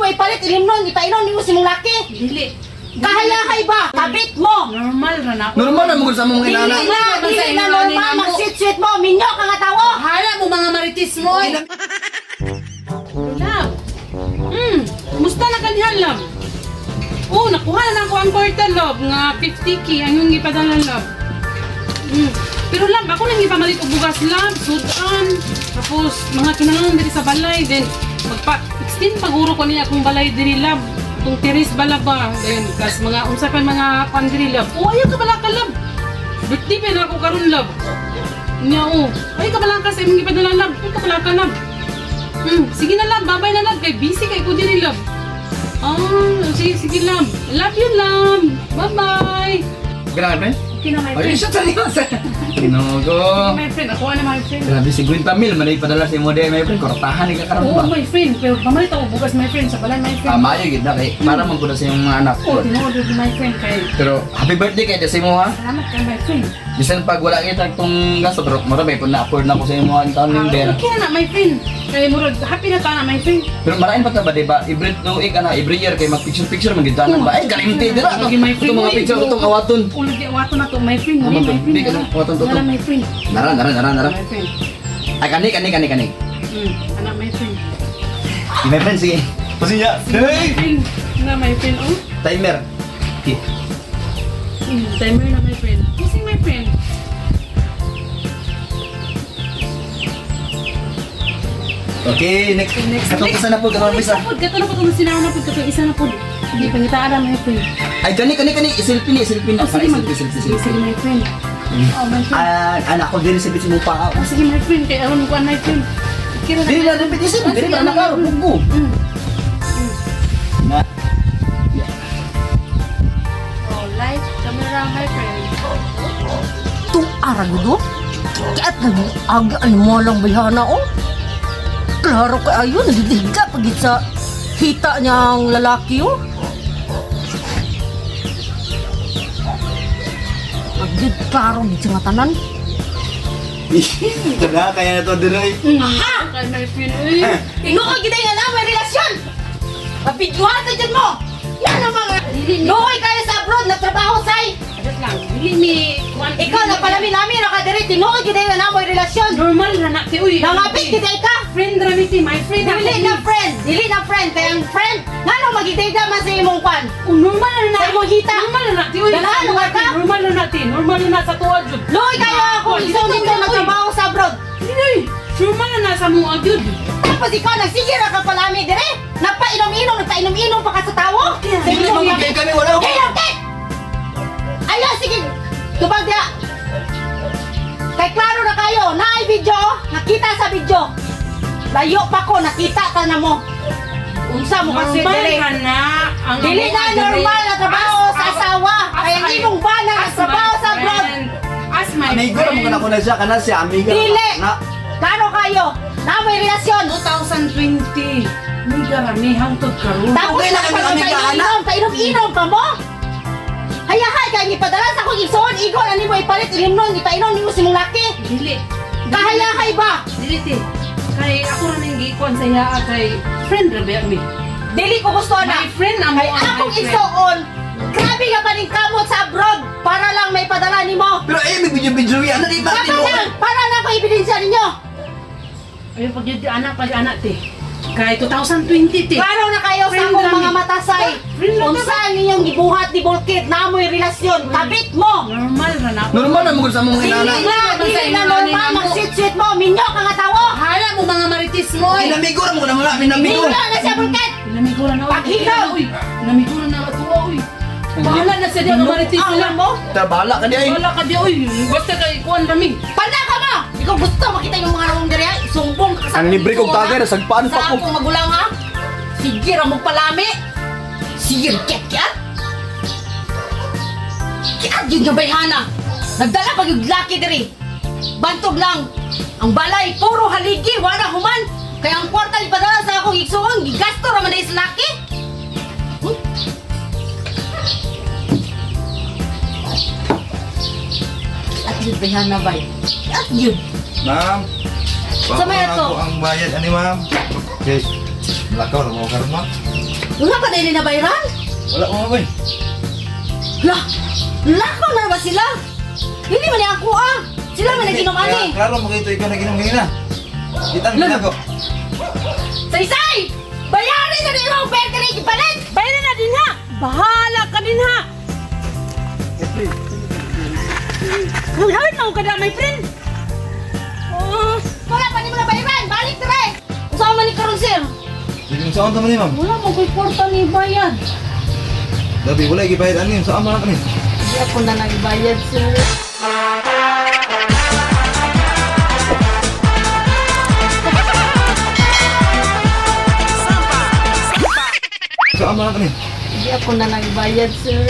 mo ipalit ilimnon, ipainom nimo si mong laki. Dili. Kahayahay ba? Kabit mo. Normal ra na. Normal na mo sa mong Dili inana. na normal, mag-sweet-sweet mo, minyo ka nga tawo. Hala mo mga maritis mo. Love. Kumusta na kanyan, love? Oh, nakuha na ako ang quarter, love. Nga 50k ang yung ipadala, love. Pero love, ako nang ipamalit og bugas, love. Sudan. Tapos, mga kinahanglan diri sa balay. Then, magpa-extend paguro ko niya akong balay diri, love. Itong teres bala ba. Then, kas mga unsa pa mga kwan diri, love. Oh, ayaw ka bala ka, love. Birthday pa na ako karon, love. Niya, oh. Ayaw ka bala ka sa imong ipadala, love. Ayaw ka bala ka, love. Sige na, love. Babay na, love. Kay busy kay ko diri, love. Sige, love. Love you, love. Bye-bye. Grabe, friend. Okay na, my Ay, friend. siya seryoso. Kinogo. My friend, ako na, my friend. Grabe, 50 mil. Manay padala sa imo day, my friend. Kortahan ni ka karon Oo, ba? my friend. Pero pamalit ako bukas, my friend. Sa balay, my friend. Maayo gid na kay para man pud sa imong mga anak. Oo, tinood din, my friend. Kay, Pero happy birthday kay sa imo ha. salamat kay my friend. Bisan pag wala kita tong gasto pero marami pud na-afford na ko sa imo ang taon ning der. Okay na, my friend. Kay murag, happy na ta na, my friend. Pero marain pa ta ba diba? Every no week ana, every year kay mag picture man gid tanan ba? Ay kalimti dira. Okay, my friend. Ito mga picture itong awaton. Ulag di awato na to, my friend. Ano My to? friend. Di ka nang awaton to to. Wala, my friend. Nara. My friend. Ay kani. Anak, my friend. My friend sige. Pasinya. My friend. Na, my friend. Oh. Timer. Okay. Timer na, my friend. Kasi, my friend. Okay, next. Katong isa na po, katong isa. Gato na po itong sinaw na po. Katong isa na po. Hindi pangitaan na, my friend. Ay kani. Isilpin na. Oh, sige, sige, my friend. Oh, my friend. Anak ko din sa bitsi mo pa. Oh, sige, my friend. Kaya alam ko, my friend. Kira na. Dili na repetition, dili na nakaro bugo. Na. Oh, light camera, my friend. Tu aragudo. Kaat nag ano mo lang bayana oh. Klaro ka ayun, nagdidiga pag sa hita niyang lalaki oh. Magdid klaro gid sa tanan. Kada kaya na to diray. Aha! Okay, my friend. Uy. Tinuod gid nga na may relasyon. Mapidyohan sa dyan mo. Yan ang mga Noy kayo sa abroad nagtrabaho say. Adat lang. Dili mi. Ikaw na palami-lami na kadiri tinuod gid nga na may relasyon. Normal na na. Uy. Nangapit gid ka. Friend Ramiti, my friend. Dili na friend, kaya ang friend, ngano magidayda man sa imong kwan? Oh, normal na na. Sa imong hita. Normal na na. Uy. Dalahan nga ka? Normal na natin. Normal na na sa tuwa jud. Loy kayo ako, iso nito nagtrabaho sa abroad. Dili. Normal na na sa mo agud. Tapos ikaw nagsigir ka palami dire. Nagpainom-inom pa ka sa tawo. Sa Dili imong mo kay kami wala ko. Okay. Ayaw, sige. Tubag dia. Kay klaro na kayo, naay video, nakita sa video. Layo pa ko, nakita ka na mo. Unsa mo kasi Normal dire. ka na. Ang Dili na normal na trabaho sa asawa. Kaya hindi mong ba na trabaho sa abroad. As my Amigo ra mo kana ko na siya kana si amiga. Dili. Na. Klaro kayo, na may relasyon. 2020. May garami hangtod karon. Tapos Okay lang kami, amiga, anak. painom-inom ka mo. Hayahay kaya ipadala sa akong igsoon, igon, ani mo ipalit, ilimnon, ipainom nimo si mong laki. Dili. Kahayahay ba? Dili te. Kay ako ra nang gikuan sa iya kay friend ra ba mi. Dili ko gusto na. My friend amo Kay akong igsoon, grabe ka pa ning kamot sa abroad para lang may padala nimo. Pero ay may video ano di ba Para lang ko ebidensya ninyo. Ay pag yun anak te. Kay 2020 te. Klaro na kayo sa Friend akong lang mga ni- matasay. Friend lang Unsa ninyong gibuhat ni Bulkit na amoy relasyon, kabit mo. Normal ra na. Normal na mo sa mong Dili inana. na normal, mag-sweet-sweet mo, minyo ka nga tawo. Hala mo mga maritis mo. Pinamigo ra mo na mga pinamigo. Minyo na siya Bulkit. Pinamigo ra na. Paghilaw. Pinamigo ra na ato uy. Bahala na sa dia mga maritis Alam nila. mo? Tabala ka di ay. Wala ka dia uy. Basta kay kuan rami. Panda ka mo! Ikaw gusto makita yung mga rong diri, sumbong ka sa Ang libre kong mga tagay, nasagpaan pa Sa ko. akong magulang ha? Sige ra mo palami. Sige ket. Kaya yun yung bayhana. Nagdala pag yung laki diri. Bantog lang. Ang balay, puro haligi, wala human. Kaya ang kwarta ipadala sa akong igsuon, gigasto ra man na is laki. At yun bayhana bay. At yun. Ma'am, Sa may baka ato? ako ang bayad ani ma'am. Okay. Lakaw na mo karon ma. Wala pa din nabayaran? Wala mo bay. Lah, lakaw na ba sila? Hindi man ako ah. Sila man naginom ani. Klaro mo kito ikaw naginom ganina. Kita na ko. Say! Bayarin na din ang pera ni ipalit! Bayaran na din ha! Bahala ka din ha! Hawit na ako kada, my friend! Oh, Wala pa ni mo na bayaran! Balik na rin! Usama ni karon sir! Sige sa onto man ni ma'am. wala mo ko'y kwarta ni bayad. Dabi wala gibayad ani sa amo na kani. Hindi ako na nagbayad sir. Sa amo na kani. Hindi ako na nagbayad sir.